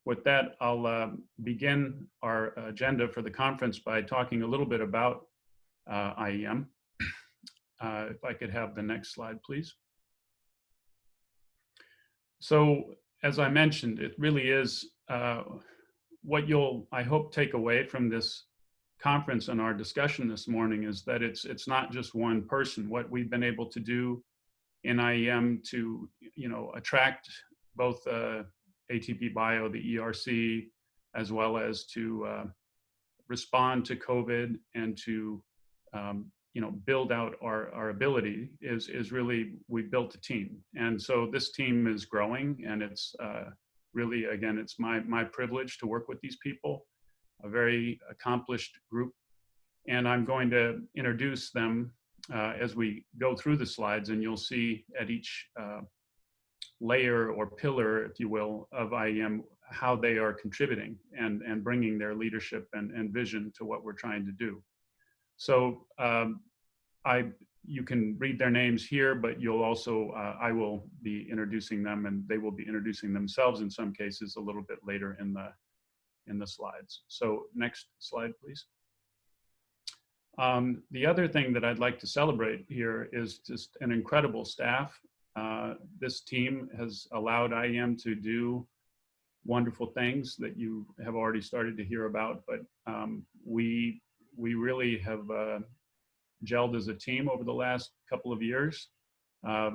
with that, I'll begin our agenda for the conference by talking a little bit about IEM. If I could have the next slide, please. So, as I mentioned, it really is what you'll, I hope, take away from this conference and our discussion this morning is that it's not just one person. What we've been able to do in IEM to, attract both ATP Bio, the ERC, as well as to respond to COVID and to build out our ability is really, we built a team. And so this team is growing, and it's really, again, it's my privilege to work with these people, a very accomplished group. And I'm going to introduce them as we go through the slides, and you'll see at each layer or pillar, if you will, of IEM, how they are contributing and bringing their leadership and vision to what we're trying to do. So you can read their names here, but you'll also, I will be introducing them, and they will be introducing themselves in some cases a little bit later in the slides. So next slide, please. The other thing that I'd like to celebrate here is just an incredible staff. This team has allowed IEM to do wonderful things that you have already started to hear about, but we really have gelled as a team over the last couple of years,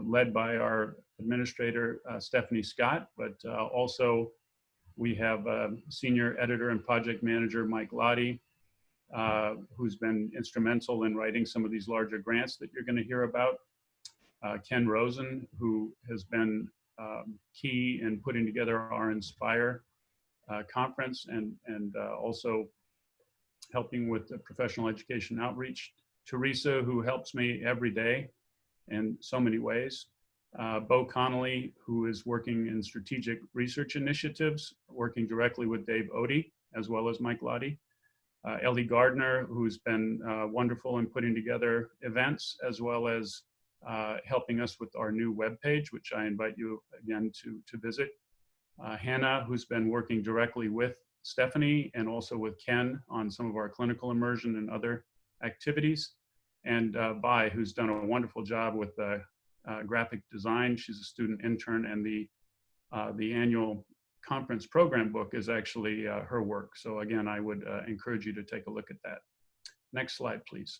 led by our administrator, Stephanie Scott, but also we have senior editor and project manager, Mike Lottie, who's been instrumental in writing some of these larger grants that you're going to hear about. Ken Rosen, who has been key in putting together our Inspire conference and also helping with the professional education outreach. Teresa, who helps me every day in so many ways. Bo Connolly, who is working in strategic research initiatives, working directly with Dave Odie, as well as Mike Lottie. Ellie Gardner, who's been wonderful in putting together events, as well as helping us with our new webpage, which I invite you again to visit. Hannah, who's been working directly with Stephanie and also with Ken on some of our clinical immersion and other activities. And Bai, who's done a wonderful job with graphic design. She's a student intern, and the annual conference program book is actually her work. So again, I would encourage you to take a look at that. Next slide, please.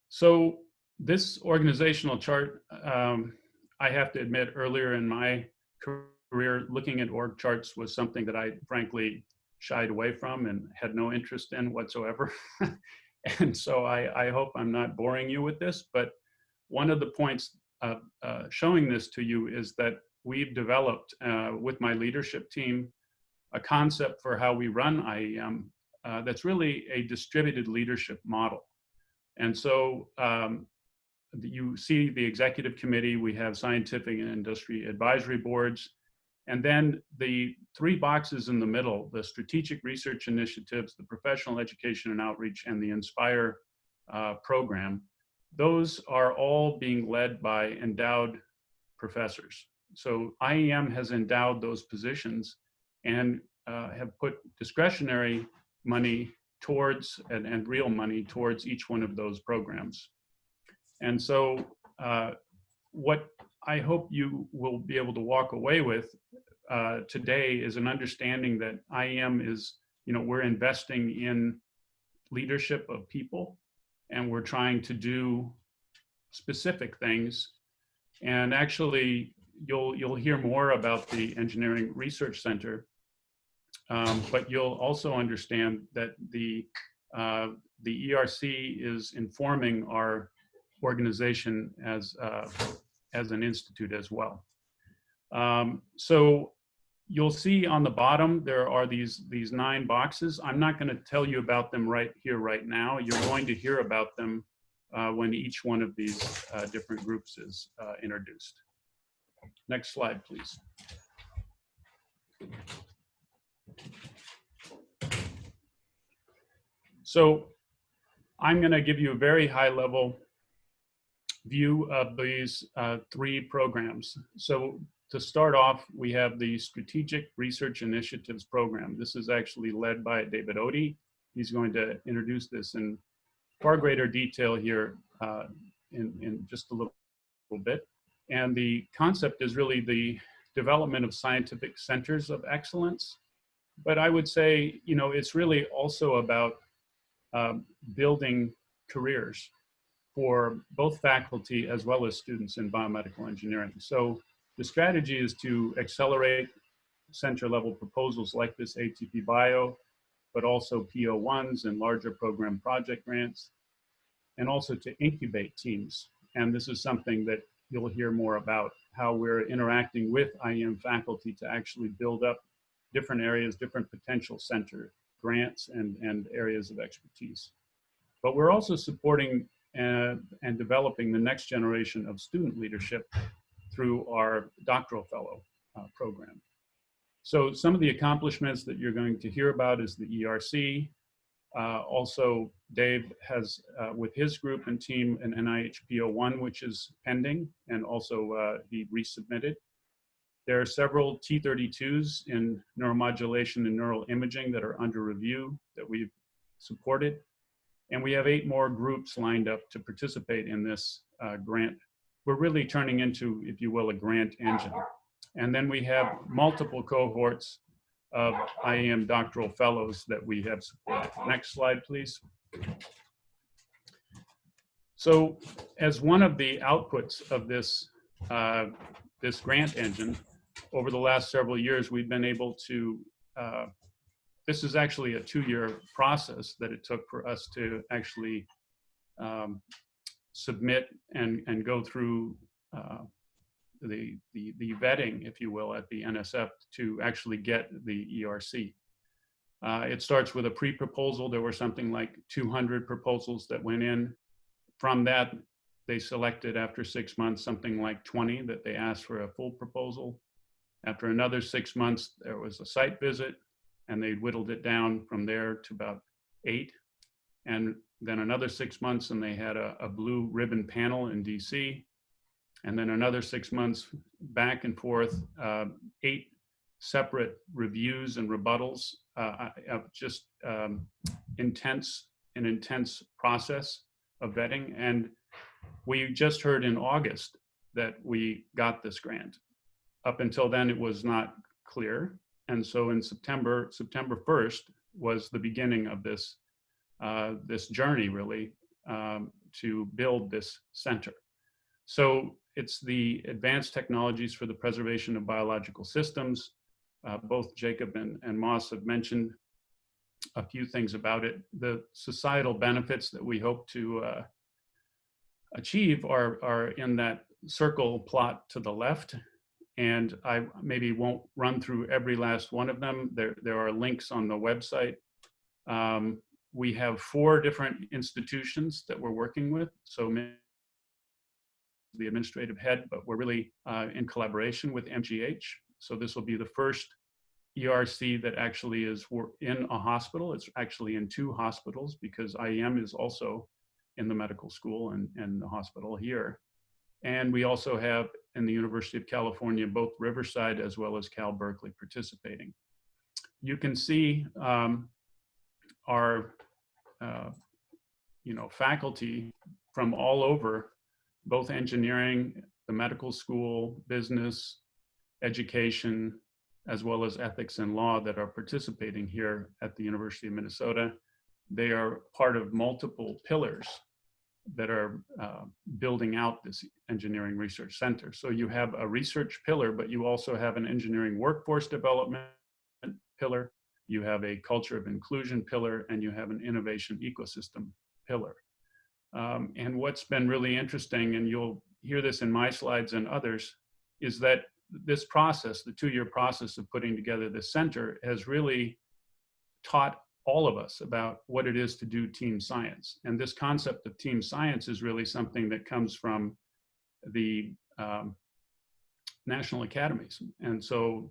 So this organizational chart, I have to admit, earlier in my career, looking at org charts was something that I frankly shied away from and had no interest in whatsoever. And so I hope I'm not boring you with this, but one of the points showing this to you is that we've developed with my leadership team a concept for how we run IEM that's really a distributed leadership model. And so you see the executive committee, we have scientific and industry advisory boards, and then the three boxes in the middle, the strategic research initiatives, the professional education and outreach, and the Inspire program, those are all being led by endowed professors. So IEM has endowed those positions and have put discretionary money towards and real money towards each one of those programs. And so what I hope you will be able to walk away with today is an understanding that IEM is, we're investing in leadership of people, and we're trying to do specific things. And actually, you'll hear more about the Engineering Research Center, but you'll also understand that the ERC is informing our organization as an institute as well. So you'll see on the bottom there are these 9 boxes. I'm not going to tell you about them right here, right now. You're going to hear about them when each one of these different groups is introduced. Next slide, please. So I'm going to give you a very high-level view of these 3 programs. So to start off, we have the Strategic Research Initiatives Program. This is actually led by David Odie. He's going to introduce this in far greater detail here in just a little bit. And the concept is really the development of scientific centers of excellence. But I would say, you know, it's really also about building careers for both faculty as well as students in biomedical engineering. So the strategy is to accelerate center level proposals like this ATP Bio, but also PO1s and larger program project grants, and also to incubate teams. And this is something that you'll hear more about, how we're interacting with IEM faculty to actually build up different areas, different potential center grants and areas of expertise. But we're also supporting and developing the next generation of student leadership through our doctoral fellow program. So some of the accomplishments that you're going to hear about is the ERC. Also, Dave has, with his group and team, an NIH PO1, which is pending, and also he resubmitted. There are several T32s in neuromodulation and neural imaging that are under review that we've supported. And we have 8 more groups lined up to participate in this grant. We're really turning into, if you will, a grant engine. And then we have multiple cohorts of IEM doctoral fellows that we have supported. Next slide, please. So as one of the outputs of this, this grant engine, over the last several years, we've been able to, this is actually a 2-year process that it took for us to actually submit and go through the vetting, if you will, at the NSF to actually get the ERC. It starts with a pre-proposal. There were something like 200 proposals that went in. From that, they selected after 6 months something like 20 that they asked for a full proposal. After another 6 months, there was a site visit, and they whittled it down from there to about 8. And then another 6 months, and they had a blue ribbon panel in DC. And then another 6 months back and forth, 8 separate reviews and rebuttals of just intense process of vetting. And we just heard in August that we got this grant. Up until then, it was not clear. And so in September 1st was the beginning of this, this journey really to build this center. So it's the Advanced Technologies for the Preservation of Biological Systems. Both Jacob and Moss have mentioned a few things about it. The societal benefits that we hope to achieve are in that circle plot to the left. And I maybe won't run through every last one of them. There are links on the website. We have 4 different institutions that we're working with. So the administrative head, but we're really in collaboration with MGH. So this will be the first ERC that actually is in a hospital. It's actually in 2 hospitals because IEM is also in the medical school and the hospital here. And we also have in the University of California, both Riverside as well as Cal Berkeley participating. You can see our faculty from all over, both engineering, the medical school, business, education, as well as ethics and law that are participating here at the University of Minnesota. They are part of multiple pillars that are building out this engineering research center. So you have a research pillar, but you also have an engineering workforce development pillar, you have a culture of inclusion pillar, and you have an innovation ecosystem pillar. And what's been really interesting, and you'll hear this in my slides and others, is that this process, the 2-year process of putting together this center, has really taught all of us about what it is to do team science. And this concept of team science is really something that comes from the national academies. And so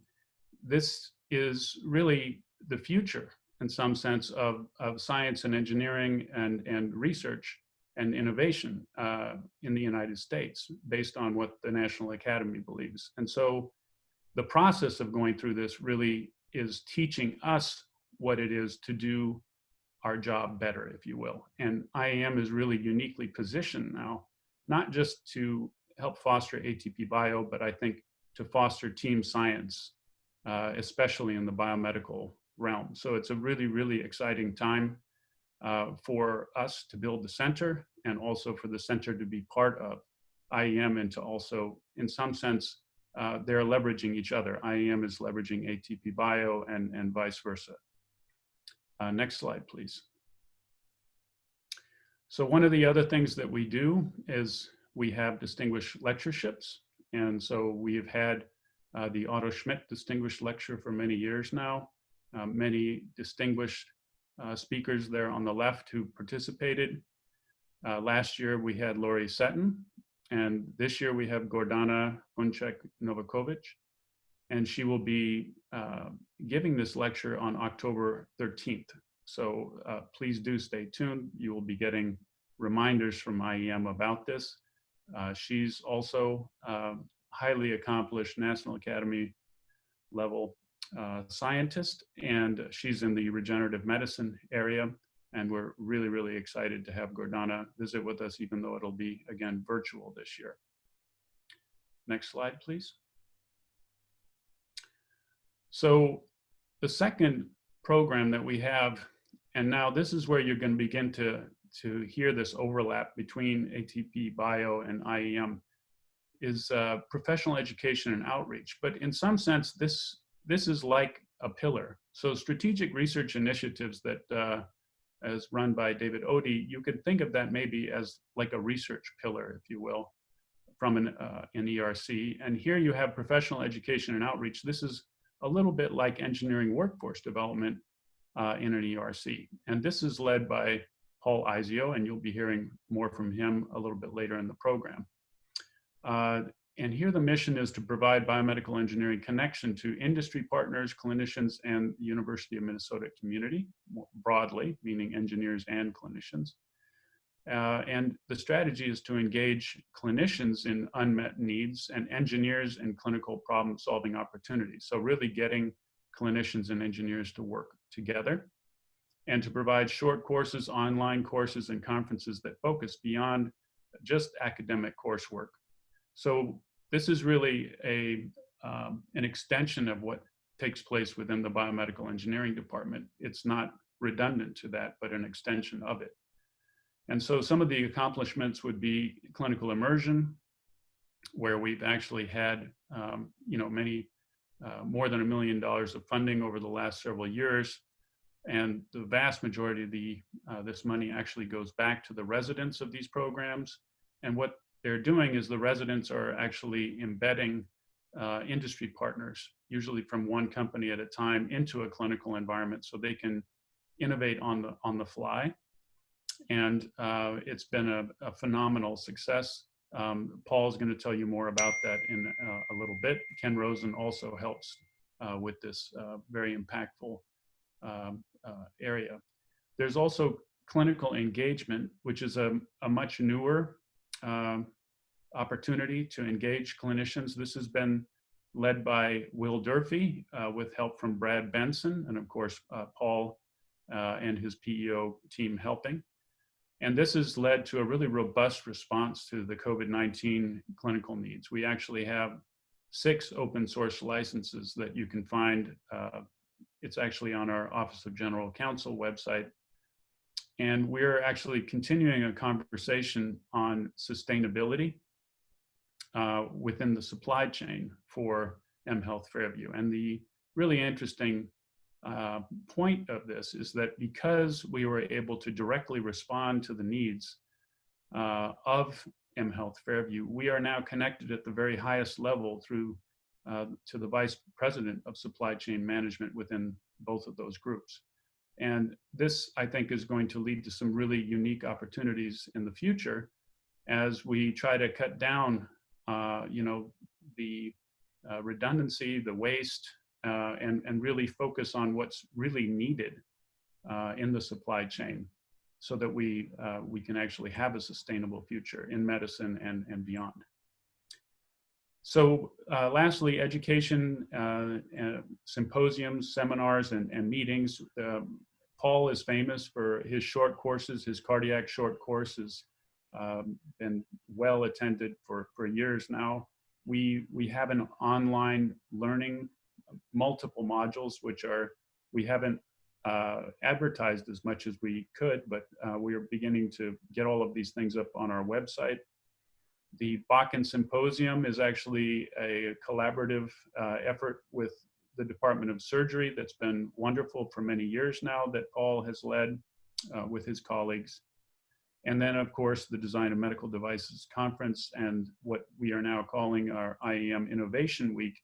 this is really the future, in some sense, of science and engineering and research and innovation in the United States, based on what the National Academy believes. And so the process of going through this really is teaching us what it is to do our job better, if you will. And IEM is really uniquely positioned now, not just to help foster ATP Bio, but I think to foster team science, especially in the biomedical realm. So it's a really, really exciting time for us to build the center, and also for the center to be part of IEM, and to also, in some sense, they're leveraging each other. IEM is leveraging ATP Bio and vice versa. Next slide, please. So one of the other things that we do is we have distinguished lectureships. And so we've had the Otto Schmidt Distinguished Lecture for many years now, many distinguished speakers there on the left who participated. Last year we had Lori Seton, and this year we have Gordana Bunchek-Novakovic, and she will be giving this lecture on October 13th. So please do stay tuned. You will be getting reminders from IEM about this. She's also highly accomplished National Academy level scientist, and she's in the regenerative medicine area. And we're really, really excited to have Gordana visit with us, even though it'll be, again, virtual this year. Next slide, please. So the second program that we have, and now this is where you're going to begin to hear this overlap between ATP Bio and IEM, is professional education and outreach. But in some sense, this is like a pillar. So strategic research initiatives that as run by David Odie, you could think of that maybe as like a research pillar, if you will, from an ERC. And here you have professional education and outreach. This is a little bit like engineering workforce development in an ERC. And this is led by Paul Izio, and you'll be hearing more from him a little bit later in the program. And here the mission is to provide biomedical engineering connection to industry partners, clinicians, and the University of Minnesota community, more broadly, meaning engineers and clinicians. And the strategy is to engage clinicians in unmet needs and engineers in clinical problem-solving opportunities. So really getting clinicians and engineers to work together, and to provide short courses, online courses, and conferences that focus beyond just academic coursework. So this is really an extension of what takes place within the biomedical engineering department. It's not redundant to that, but an extension of it. And so some of the accomplishments would be clinical immersion, where we've actually had many, more than $1 million of funding over the last several years. And the vast majority of this money actually goes back to the residents of these programs. And what they're doing is the residents are actually embedding industry partners, usually from one company at a time, into a clinical environment so they can innovate on the fly. And it's been a phenomenal success. Paul's going to tell you more about that in a little bit. Ken Rosen also helps with this very impactful area. There's also clinical engagement, which is a much newer opportunity to engage clinicians. This has been led by Will Durfee with help from Brad Benson, and of course Paul and his PEO team helping. And this has led to a really robust response to the COVID-19 clinical needs. We actually have 6 open source licenses that you can find. It's actually on our Office of General Counsel website. And we're actually continuing a conversation on sustainability within the supply chain for mHealth Fairview. And the really interesting point of this is that because we were able to directly respond to the needs of mHealth Fairview, we are now connected at the very highest level through to the Vice President of Supply Chain Management within both of those groups. And this, I think, is going to lead to some really unique opportunities in the future as we try to cut down, the redundancy, the waste, and really focus on what's really needed in the supply chain, so that we can actually have a sustainable future in medicine and beyond. So lastly, education, symposiums, seminars, and meetings. Paul is famous for his short courses. His cardiac short course has been well attended for years now. We have an online learning, multiple modules, which are, we haven't advertised as much as we could, but we are beginning to get all of these things up on our website. The Bakken Symposium is actually a collaborative effort with the Department of Surgery that's been wonderful for many years now, that Paul has led with his colleagues. And then, of course, the Design of Medical Devices Conference and what we are now calling our IEM Innovation Week,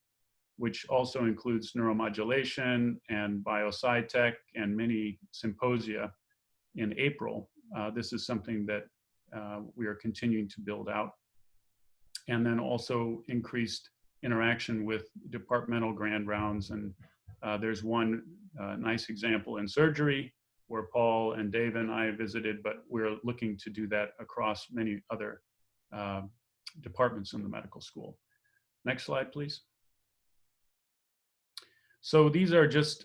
which also includes neuromodulation and biosci-tech and many symposia in April. This is something that we are continuing to build out. And then also increased interaction with departmental grand rounds. And there's one nice example in surgery where Paul and Dave and I visited, but we're looking to do that across many other departments in the medical school. Next slide, please. So these are just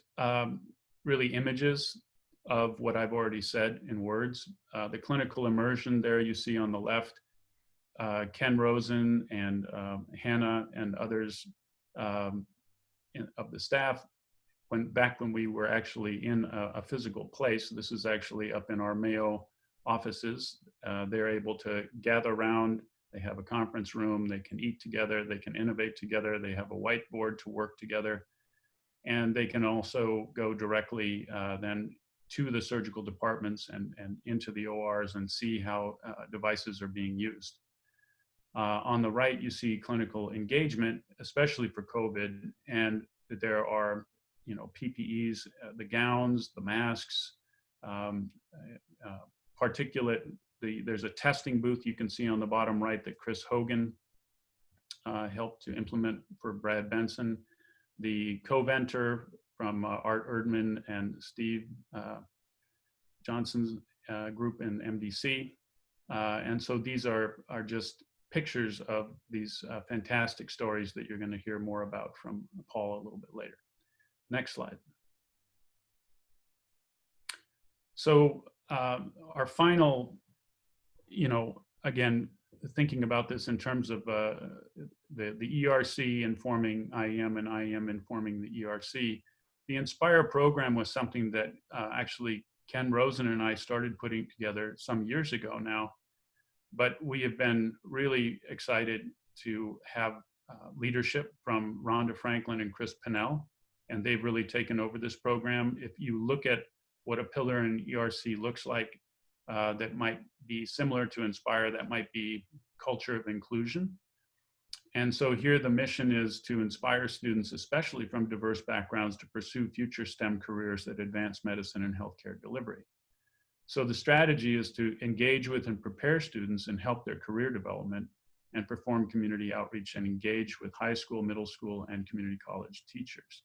really images of what I've already said in words. The clinical immersion there you see on the left, Ken Rosen and Hannah and others of the staff, back when we were actually in a physical place. This is actually up in our Mayo offices. They're able to gather around. They have a conference room. They can eat together. They can innovate together. They have a whiteboard to work together. And they can also go directly then to the surgical departments and into the ORs and see how devices are being used. On the right, you see clinical engagement, especially for COVID, and there are, you know, PPEs, the gowns, the masks, particulate. There's a testing booth you can see on the bottom right that Chris Hogan helped to implement for Brad Benson. The Coventer from Art Erdman and Steve Johnson's group in MDC. And so these are just pictures of these fantastic stories that you're going to hear more about from Paul a little bit later. Next slide. So our final, you know, again, thinking about this in terms of the ERC informing IEM and IEM informing the ERC, the Inspire program was something that actually Ken Rosen and I started putting together some years ago now. But we have been really excited to have leadership from Rhonda Franklin and Chris Pinnell, and they've really taken over this program. If you look at what a pillar in ERC looks like, that might be similar to Inspire, that might be culture of inclusion. And so here the mission is to inspire students, especially from diverse backgrounds, to pursue future STEM careers that advance medicine and healthcare delivery. So the strategy is to engage with and prepare students and help their career development, and perform community outreach and engage with high school, middle school, and community college teachers.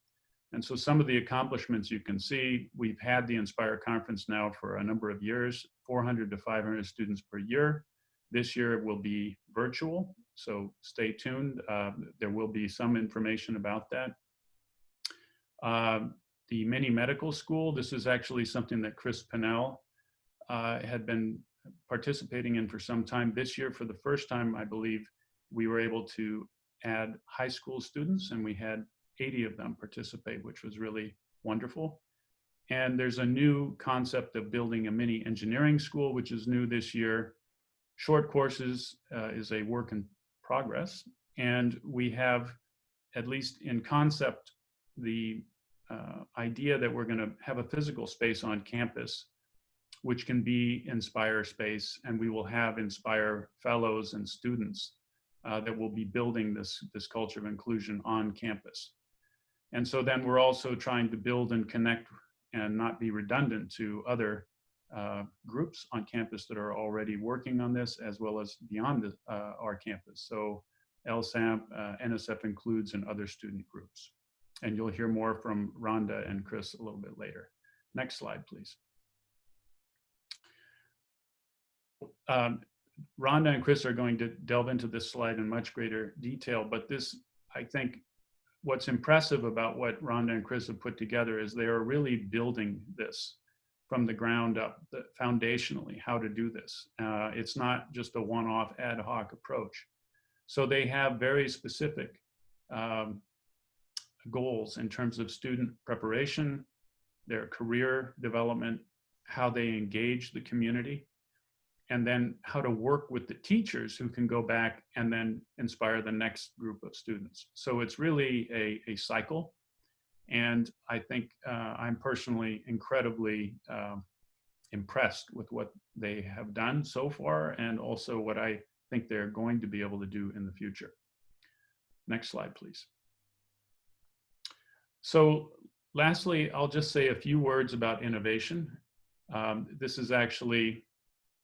And so some of the accomplishments you can see, we've had the Inspire Conference now for a number of years, 400 to 500 students per year. This year it will be virtual, so stay tuned. There will be some information about that. The mini medical school, this is actually something that Chris Pinnell had been participating in for some time. This year, for the first time, I believe, we were able to add high school students, and we had 80 of them participate, which was really wonderful. And there's a new concept of building a mini engineering school, which is new this year. Short courses is a work in progress. And we have, at least in concept, the idea that we're going to have a physical space on campus, which can be Inspire space, and we will have Inspire fellows and students that will be building this culture of inclusion on campus. And so then we're also trying to build and connect and not be redundant to other groups on campus that are already working on this, as well as beyond our campus. So LSAMP, NSF Includes, and other student groups. And you'll hear more from Rhonda and Chris a little bit later. Next slide, please. Rhonda and Chris are going to delve into this slide in much greater detail, but this, I think, what's impressive about what Rhonda and Chris have put together is they are really building this from the ground up, foundationally, how to do this. It's not just a one-off ad hoc approach. So they have very specific um, goals in terms of student preparation, their career development, how they engage the community, and then how to work with the teachers who can go back and then inspire the next group of students. So it's really a cycle. And I think I'm personally incredibly impressed with what they have done so far, and also what I think they're going to be able to do in the future. Next slide, please. So lastly, I'll just say a few words about innovation. This is actually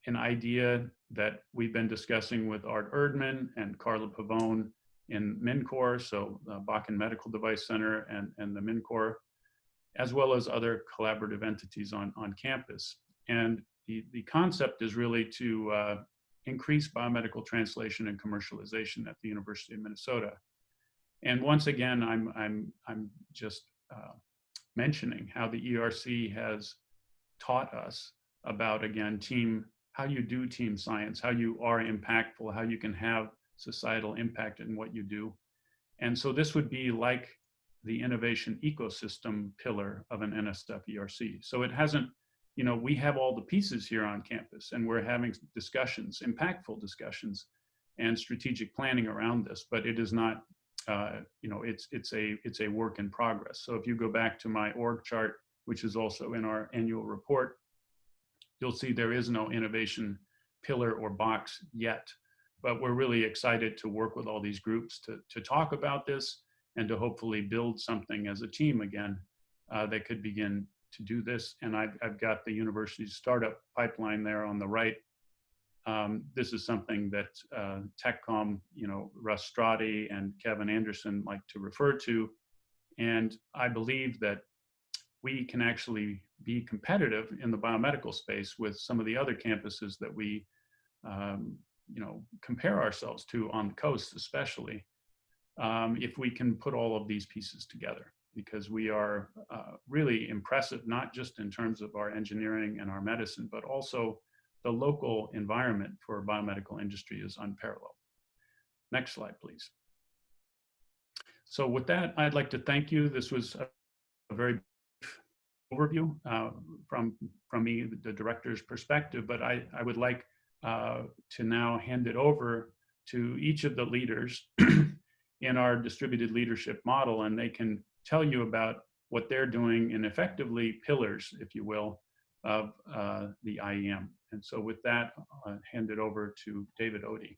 an idea that we've been discussing with Art Erdman and Carla Pavone in MNCOR, so Bakken Medical Device Center and the MNCOR, as well as other collaborative entities on campus. And the concept is really to increase biomedical translation and commercialization at the University of Minnesota. And once again, I'm just mentioning how the ERC has taught us about, again, how you do team science, how you are impactful, how you can have societal impact in what you do. And so this would be like the innovation ecosystem pillar of an NSF ERC. So it hasn't, we have all the pieces here on campus, and we're having discussions, impactful discussions and strategic planning around this, but it is not, it's a work in progress. So if you go back to my org chart, which is also in our annual report, you'll see there is no innovation pillar or box yet, but we're really excited to work with all these groups to talk about this and to hopefully build something as a team again that could begin to do this. And I've got the university's startup pipeline there on the right. This is something that TechCom, Russ Strati and Kevin Anderson like to refer to. And I believe that we can actually be competitive in the biomedical space with some of the other campuses that we, compare ourselves to on the coast, especially if we can put all of these pieces together, because we are really impressive, not just in terms of our engineering and our medicine, but also the local environment for biomedical industry is unparalleled. Next slide, please. So with that, I'd like to thank you. This was a very overview from me, the director's perspective, but I would like to now hand it over to each of the leaders in our distributed leadership model, and they can tell you about what they're doing in effectively pillars, if you will, of the IEM. And so with that, I'll hand it over to David Odie.